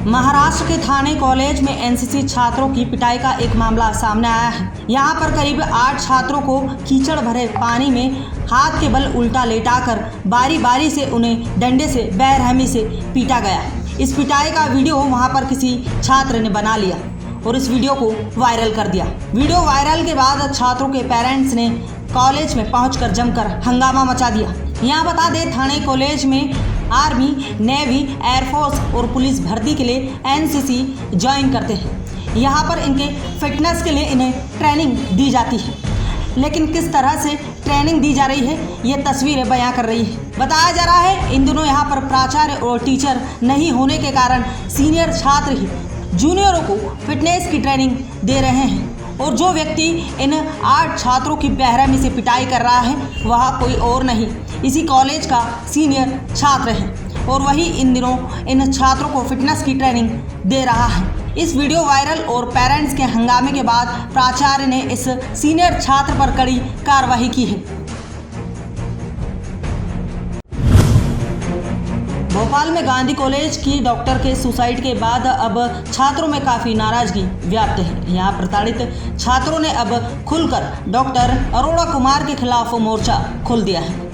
महाराष्ट्र के थाने कॉलेज में एनसीसी छात्रों की पिटाई का एक मामला सामने आया है। यहाँ पर करीब 8 छात्रों को कीचड़ भरे पानी में हाथ के बल उल्टा लेटाकर बारी बारी से उन्हें डंडे से बेरहमी से पीटा गया। इस पिटाई का वीडियो वहाँ पर किसी छात्र ने बना लिया और इस वीडियो को वायरल कर दिया। वीडियो वायरल के बाद छात्रों के पेरेंट्स ने कॉलेज में पहुंचकर जमकर हंगामा मचा दिया। यहाँ बता दें, थाने कॉलेज में आर्मी, नेवी, एयरफोर्स और पुलिस भर्ती के लिए एनसीसी ज्वाइन करते हैं। यहाँ पर इनके फिटनेस के लिए इन्हें ट्रेनिंग दी जाती है, लेकिन किस तरह से ट्रेनिंग दी जा रही है ये तस्वीरें बयां कर रही है। बताया जा रहा है इन दिनों यहाँ पर प्राचार्य और टीचर नहीं होने के कारण सीनियर छात्र ही जूनियरों को फिटनेस की ट्रेनिंग दे रहे हैं और जो व्यक्ति इन 8 छात्रों की बेरहमी से पिटाई कर रहा है वह कोई और नहीं, इसी कॉलेज का सीनियर छात्र है और वही इन दिनों इन छात्रों को फिटनेस की ट्रेनिंग दे रहा है। इस वीडियो वायरल और पेरेंट्स के हंगामे के बाद प्राचार्य ने इस सीनियर छात्र पर कड़ी कार्रवाई की है। भोपाल में गांधी कॉलेज की डॉक्टर के सुसाइड के बाद अब छात्रों में काफ़ी नाराजगी व्याप्त है। यहाँ प्रताड़ित छात्रों ने अब खुलकर डॉक्टर अरोड़ा कुमार के खिलाफ मोर्चा खोल दिया है।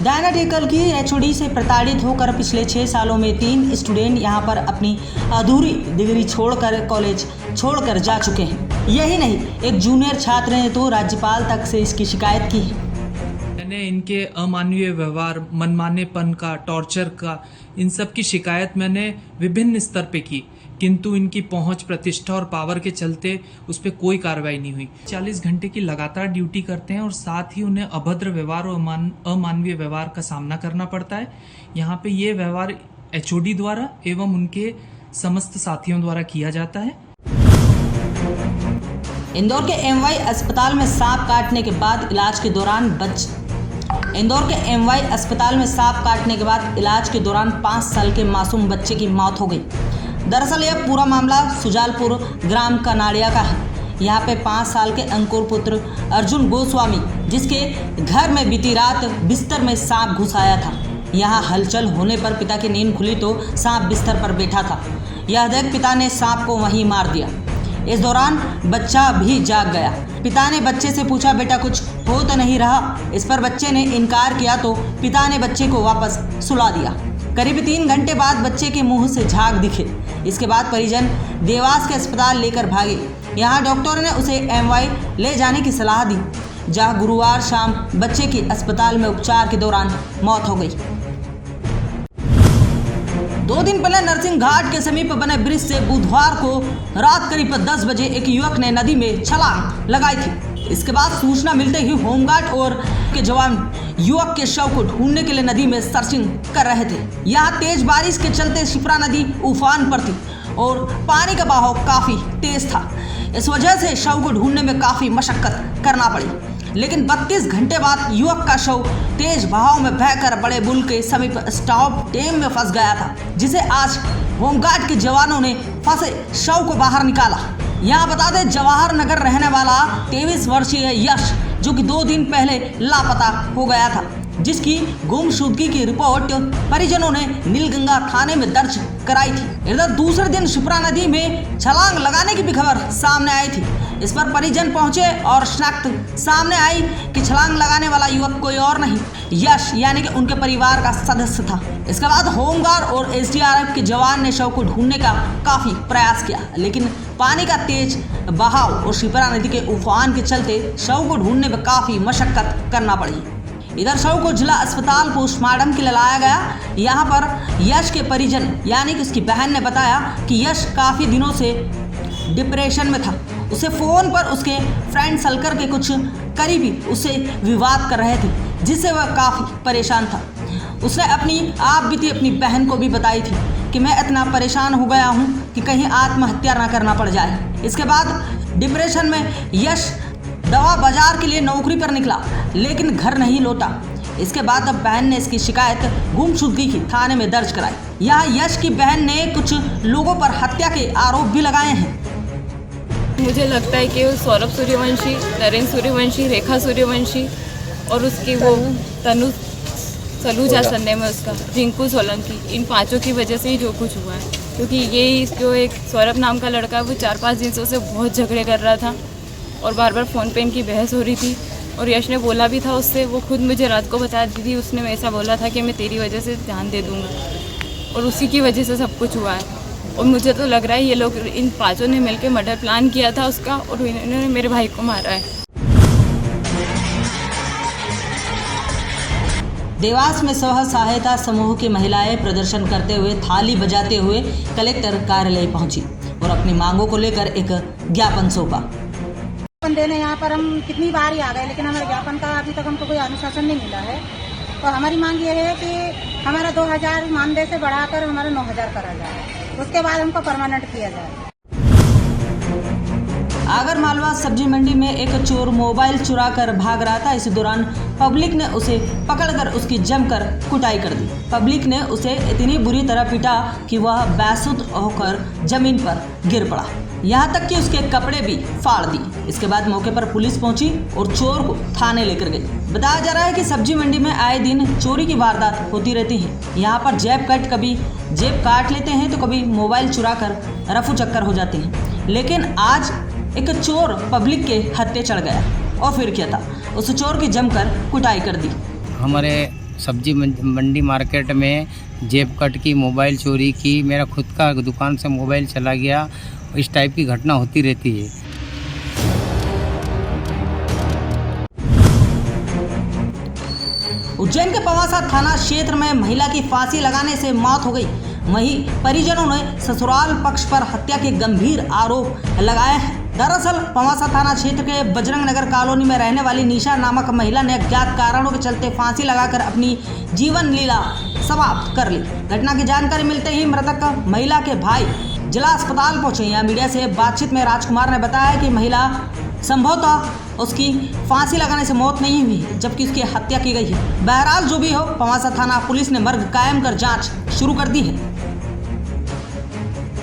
डायनाटिकल की एचओडी से प्रताड़ित होकर पिछले 6 सालों में 3 स्टूडेंट यहाँ पर अपनी अधूरी डिग्री छोड़कर कॉलेज छोड़कर जा चुके हैं। यही नहीं, एक जूनियर छात्र ने तो राज्यपाल तक से इसकी शिकायत की है। मैंने इनके अमानवीय व्यवहार, मनमानेपन का, टॉर्चर का, इन सब की शिकायत मैंने विभिन्न स्तर पे की, किंतु इनकी पहुंच, प्रतिष्ठा और पावर के चलते उस पर कोई कार्रवाई नहीं हुई। 40 घंटे की लगातार ड्यूटी करते हैं और साथ ही उन्हें अभद्र व्यवहार और अमानवीय व्यवहार का सामना करना पड़ता है। यहाँ पे ये व्यवहार एचओडी द्वारा एवं उनके समस्त साथियों द्वारा किया जाता है। इंदौर के एमवाई अस्पताल में सांप काटने के बाद इलाज के दौरान इंदौर के एमवाई अस्पताल में सांप काटने के बाद इलाज के दौरान 5 साल के मासूम बच्चे की मौत हो गई। दरअसल यह पूरा मामला सुजालपुर ग्राम कनाड़िया का है। यहाँ पे 5 साल के अंकुर पुत्र अर्जुन गोस्वामी, जिसके घर में बीती रात बिस्तर में सांप घुस आया था। यहाँ हलचल होने पर पिता की नींद खुली तो सांप बिस्तर पर बैठा था। यह देख पिता ने सांप को वहीं मार दिया। इस दौरान बच्चा भी जाग गया। पिता ने बच्चे से पूछा, बेटा कुछ हो तो नहीं रहा? इस पर बच्चे ने इनकार किया तो पिता ने बच्चे को वापस सुला दिया। करीब 3 घंटे बाद बच्चे के मुंह से झाग दिखे। इसके बाद परिजन देवास के अस्पताल लेकर भागे। यहाँ डॉक्टरों ने उसे एमवाई ले जाने की सलाह दी, जहाँ गुरुवार शाम बच्चे की अस्पताल में उपचार के दौरान मौत हो गई। 2 दिन पहले नरसिंह घाट के समीप बने ब्रिज से बुधवार को रात करीब 10 बजे एक युवक ने नदी में छलांग लगाई थी। इसके बाद सूचना मिलते ही होमगार्ड और के जवान युवक के शव को ढूंढने के लिए नदी में सर्चिंग कर रहे थे। यहाँ तेज बारिश के चलते शिप्रा नदी उफान पर थी और पानी का बहाव काफी तेज था। इस वजह से शव को ढूंढने में काफी मशक्कत करना पड़ी, लेकिन 32 घंटे बाद युवक का शव तेज बहाव में बहकर बड़े पुल के समीप स्टॉप डैम में फंस गया था, जिसे आज होमगार्ड के जवानों ने फंसे शव को बाहर निकाला। यहाँ बता दें, जवाहर नगर रहने वाला 23 वर्षीय यश, जो कि 2 दिन पहले लापता हो गया था, जिसकी गुमशुदगी की रिपोर्ट परिजनों ने नीलगंगा थाने में दर्ज कराई थी। इधर दूसरे दिन शिप्रा नदी में छलांग लगाने की भी खबर सामने आई थी। इस पर परिजन पहुंचे और शनाख्त सामने आई कि छलांग लगाने वाला युवक कोई और नहीं, यश यानी कि उनके परिवार का सदस्य था। इसके बाद होमगार्ड और एसडीआरएफ के जवान ने शव को ढूंढने का काफी प्रयास किया, लेकिन पानी का तेज बहाव और शिप्रा नदी के उफान के चलते शव को ढूंढने में काफी मशक्कत करना पड़ी। इधर शव को जिला अस्पताल पोस्टमार्टम के लिए लाया गया। यहाँ पर यश के परिजन यानी कि उसकी बहन ने बताया कि यश काफ़ी दिनों से डिप्रेशन में था। उसे फ़ोन पर उसके फ्रेंड सर्कल के कुछ करीबी उससे विवाद कर रहे थे, जिससे वह काफ़ी परेशान था। उसने अपनी आप बीती अपनी बहन को भी बताई थी कि मैं इतना परेशान हो गया हूँ कि कहीं आत्महत्या ना करना पड़ जाए। इसके बाद डिप्रेशन में यश दवा बाजार के लिए नौकरी पर निकला, लेकिन घर नहीं लौटा। इसके बाद अब बहन ने इसकी शिकायत गुमशुदगी की थाने में दर्ज कराई। यहाँ यश की बहन ने कुछ लोगों पर हत्या के आरोप भी लगाए हैं। मुझे लगता है कि सौरभ सूर्यवंशी, नरेंद्र सूर्यवंशी, रेखा सूर्यवंशी और उसकी वो तनु सलूजा सरनेम है उसका, रिंकू सोलंकी। इन पांचों की वजह से ही जो कुछ हुआ है, क्योंकि ये जो एक सौरभ नाम का लड़का है वो 4-5 दिन से बहुत झगड़े कर रहा था और बार बार फ़ोन पे इनकी बहस हो रही थी। और यश ने बोला भी था उससे, वो खुद मुझे रात को बता दी थी, उसने ऐसा बोला था कि मैं तेरी वजह से ध्यान दे दूँगा, और उसी की वजह से सब कुछ हुआ है। और मुझे तो लग रहा है ये लोग, इन पाँचों ने मिलकर मर्डर प्लान किया था उसका, और इन्होंने मेरे भाई को मारा है। देवास में स्व सहायता समूह की महिलाएं प्रदर्शन करते हुए थाली बजाते हुए कलेक्टर कार्यालय पहुंची और अपनी मांगों को लेकर एक ज्ञापन सौंपा। देने यहाँ पर हम कितनी बार ही आ गए, लेकिन हमारे ज्ञापन का अभी तक हमको कोई अनुशासन नहीं मिला है। तो हमारी मांग ये है कि हमारा 2000 मानदेय से बढ़ाकर हमारा 9000 करा जाए, उसके बाद हमको परमानेंट किया जाए। आगर मालवा सब्जी मंडी में एक चोर मोबाइल चुरा कर भाग रहा था। इस दौरान पब्लिक ने उसे पकड़कर उसकी जमकर कुटाई कर दी। पब्लिक ने उसे इतनी बुरी तरह पीटा कि वह बेसुध होकर जमीन पर गिर पड़ा, यहाँ तक कि उसके कपड़े भी फाड़ दिए। इसके बाद मौके पर पुलिस पहुंची और चोर को थाने लेकर गई। बताया जा रहा है कि सब्जी मंडी में आए दिन चोरी की वारदात होती रहती है। यहाँ पर जेब कट, कभी जेब काट लेते हैं तो कभी मोबाइल चुरा कर रफू चक्कर हो जाते हैं। लेकिन आज एक चोर पब्लिक के हत्थे चढ़ गया और फिर क्या था, उस चोर की जमकर कुटाई कर दी। हमारे सब्जी मंडी मार्केट में जेब कट की, मोबाइल चोरी की, मेरा खुद का दुकान से मोबाइल चला गया, इस टाइप की घटना होती रहती है। उज्जैन के पवासा थाना क्षेत्र में महिला की फांसी लगाने से मौत हो गई। वहीं परिजनों ने ससुराल पक्ष पर हत्या के गंभीर आरोप लगाए हैं। दरअसल पवासा थाना क्षेत्र के बजरंग नगर कॉलोनी में रहने वाली निशा नामक महिला ने अज्ञात कारणों के चलते फांसी लगाकर अपनी जीवन लीला समाप्त कर ली। घटना की जानकारी मिलते ही मृतक महिला के भाई जिला अस्पताल पहुंचे। यहाँ मीडिया से बातचीत में राजकुमार ने बताया कि महिला संभवतः उसकी फांसी लगाने से मौत नहीं हुई है, जबकि उसकी हत्या की गई है। बहरहाल जो भी हो, पवासा थाना पुलिस ने मर्ग कायम कर जांच शुरू कर दी है।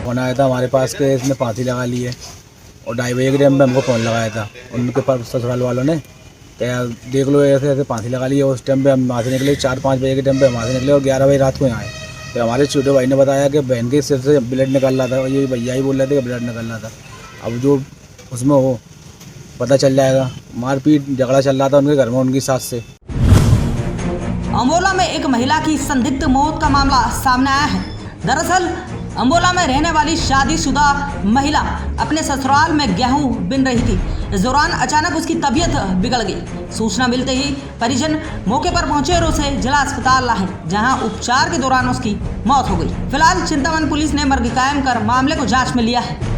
फोन आया था हमारे पास के इसने फांसी लगा ली है, और 2:30 बजे के टाइम में हमको फ़ोन लगाया था उनके पास ससुराल वालों ने, क्या देख लो ऐसे ऐसे फांसी लगा ली है। उस टाइम पे हम वहाँ से निकले, 4-5 बजे के टाइम पे हम वहाँ से निकले और 11 बजे रात को यहाँ आए। फिर हमारे छोटे भाई ने बताया कि बहन के सिर से ब्लड निकल रहा था, और ये भैया ही बोल रहे थे कि ब्लड निकल रहा था। अब जो उसमें हो पता चल जाएगा। मारपीट झगड़ा चल रहा था उनके घर में उनकी सास से। अमोला में एक महिला की संदिग्ध मौत का मामला सामने आया है। दरअसल अमोला में रहने वाली शादीशुदा महिला अपने ससुराल में गेहूं बिन रही थी। इस दौरान अचानक उसकी तबीयत बिगड़ गई। सूचना मिलते ही परिजन मौके पर पहुंचे और उसे जिला अस्पताल लाए, जहां उपचार के दौरान उसकी मौत हो गई। फिलहाल चिंतामन पुलिस ने मर्ग कायम कर मामले को जांच में लिया है।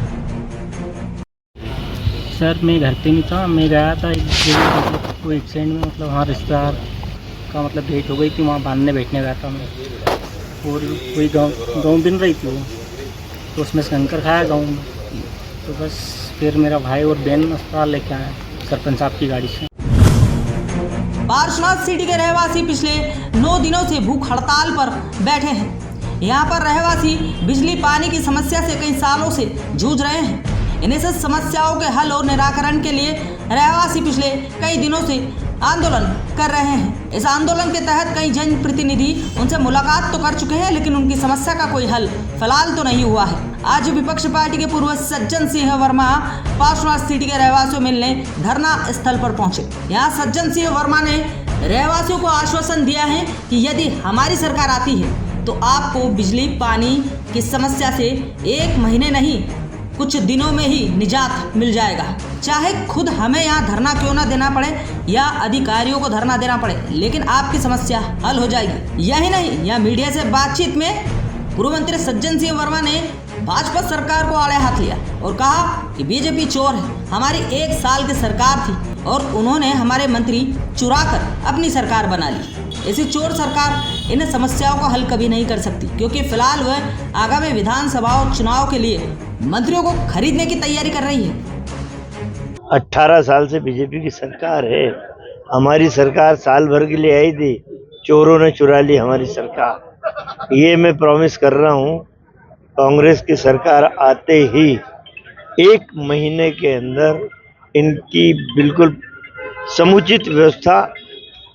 सर मैं घर पे नहीं था, मैं गया था एक जगह, वो एक्सीडेंट में मतलब वहाँ रिश्तेदार का मतलब भेंट हो गई थी, वहाँ बांधने बैठने गया था मैं, और वही गाँव बिन रही थी वो, तो उसमें से कंकर खाया गाँव में। तो बस फिर मेरा भाई और बहन अस्पताल लेके आए सरपंच साहब की गाड़ी से। पार्श्वनाथ सिटी के रहवासी पिछले 9 दिनों से भूख हड़ताल पर बैठे हैं। यहाँ पर रहवासी बिजली पानी की समस्या से कई सालों से जूझ रहे हैं। इन्हीं सब समस्याओं के हल और निराकरण के लिए रहवासी पिछले कई दिनों से आंदोलन कर रहे हैं। इस आंदोलन के तहत कई जनप्रतिनिधि उनसे मुलाकात तो कर चुके हैं, लेकिन उनकी समस्या का कोई हल फिलहाल तो नहीं हुआ है। आज विपक्ष पार्टी के पूर्व सज्जन सिंह वर्मा पार्श्वनाथ सिटी के रहवासियों मिलने धरना स्थल पर पहुंचे। यहाँ सज्जन सिंह वर्मा ने रहवासियों को आश्वासन दिया है कि यदि हमारी सरकार आती है तो आपको बिजली पानी की समस्या से 1 महीने नहीं कुछ दिनों में ही निजात मिल जाएगा। चाहे खुद हमें यहाँ धरना क्यों ना देना पड़े या अधिकारियों को धरना देना पड़े, लेकिन आपकी समस्या हल हो जाएगी। यही नहीं, यहाँ मीडिया से बातचीत में पूर्व मंत्री सज्जन सिंह वर्मा ने भाजपा सरकार को आड़े हाथ लिया और कहा कि बीजेपी चोर है। हमारी 1 साल की सरकार थी और उन्होंने हमारे मंत्री चुराकर अपनी सरकार बना ली। ऐसी चोर सरकार इन समस्याओं का हल कभी नहीं कर सकती, क्योंकि फिलहाल वह आगामी विधानसभा चुनाव के लिए मंत्रियों को खरीदने की तैयारी कर रही है। 18 साल से बीजेपी की सरकार है। हमारी सरकार साल भर के लिए आई थी, चोरों ने चुरा ली हमारी सरकार। ये मैं प्रॉमिस कर रहा हूँ, कांग्रेस की सरकार आते ही 1 महीने के अंदर इनकी बिल्कुल समुचित व्यवस्था,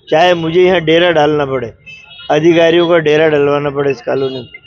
चाहे मुझे यहाँ डेरा डालना पड़े, अधिकारियों का डेरा डलवाना पड़े इस कॉलोनी में।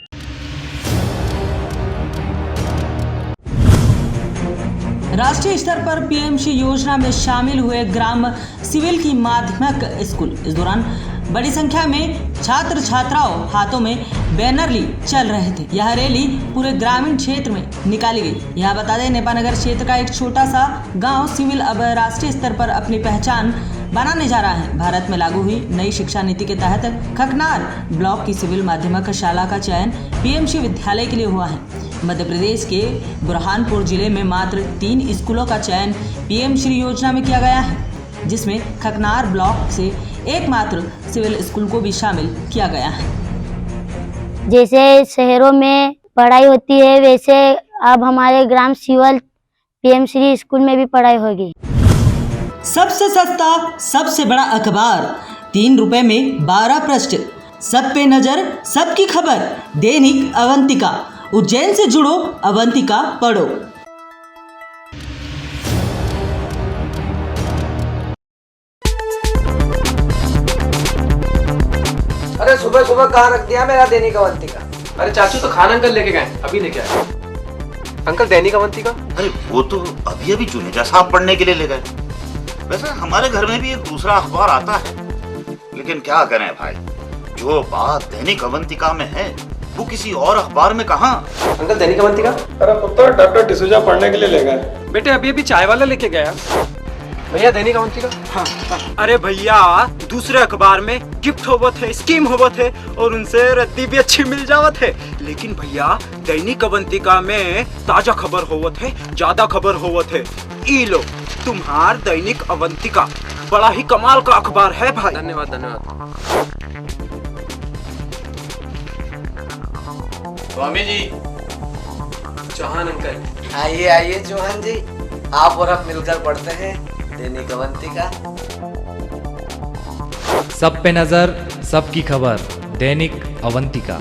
राष्ट्रीय स्तर पर पीएमसी योजना में शामिल हुए ग्राम सिविल की माध्यमिक स्कूल। इस दौरान बड़ी संख्या में छात्र छात्राओं हाथों में बैनर ली चल रहे थे। यह रैली पूरे ग्रामीण क्षेत्र में निकाली गई। यह बता दें, नेपानगर क्षेत्र का एक छोटा सा गांव सिविल अब राष्ट्रीय स्तर पर अपनी पहचान बनाने जा रहा है। भारत में लागू हुई नई शिक्षा नीति के तहत खकनार ब्लॉक की सिविल माध्यमिक शाला का चयन पीएमसी विद्यालय के लिए हुआ है। मध्य प्रदेश के बुरहानपुर जिले में मात्र 3 स्कूलों का चयन पीएमश्री योजना में किया गया है, जिसमें खकनार ब्लॉक से एकमात्र सिविल स्कूल को भी शामिल किया गया है। जैसे शहरों में पढ़ाई होती है, वैसे अब हमारे ग्राम सिविल पीएमश्री स्कूल में भी पढ़ाई होगी। सबसे सस्ता, सबसे बड़ा अखबार, 3 रुपए में 12 पृष्ठ, सब पे नजर, सबकी खबर, दैनिक अवंतिका। उज्जैन से जुड़ो, अवंतिका पढ़ो। अरे सुबह सुबह कहाँ रख दिया मेरा दैनिक अवंतिका? अरे चाचू तो खान अंकल लेके गए, अभी लेके आए। अंकल दैनिक अवंतिका? अरे वो तो अभी अभी जुनेजा साहब पढ़ने के लिए ले गए। वैसे हमारे घर में भी एक दूसरा अखबार आता है, लेकिन क्या करें भाई, जो बात दैनिक अवंतिका में है वो किसी और अखबार में कहाँ। अंकल दैनिक अवंतिका? अरे पुत्र डॉक्टर डिसूजा पढ़ने के लिए ले गए। बेटे अभी अभी चाय वाला लेके गया। भैया दैनिक अवंतिका? हाँ। अरे भैया दूसरे अखबार में गिफ्ट होवत है, स्कीम होवत है और उनसे रद्दी भी अच्छी मिल जावत है, लेकिन भैया दैनिक अवंतिका में ताजा खबर होवत है, ज्यादा खबर होवत है। ई लो तुम्हार दैनिक अवंतिका, बड़ा ही कमाल का अखबार है भाई। धन्यवाद धन्यवाद। स्वामी जी, चौहान अंकल। आइए आइए चौहान जी, आप और हम मिलकर पढ़ते हैं दैनिक अवंतिका। सब पे नजर, सबकी खबर, दैनिक अवंतिका।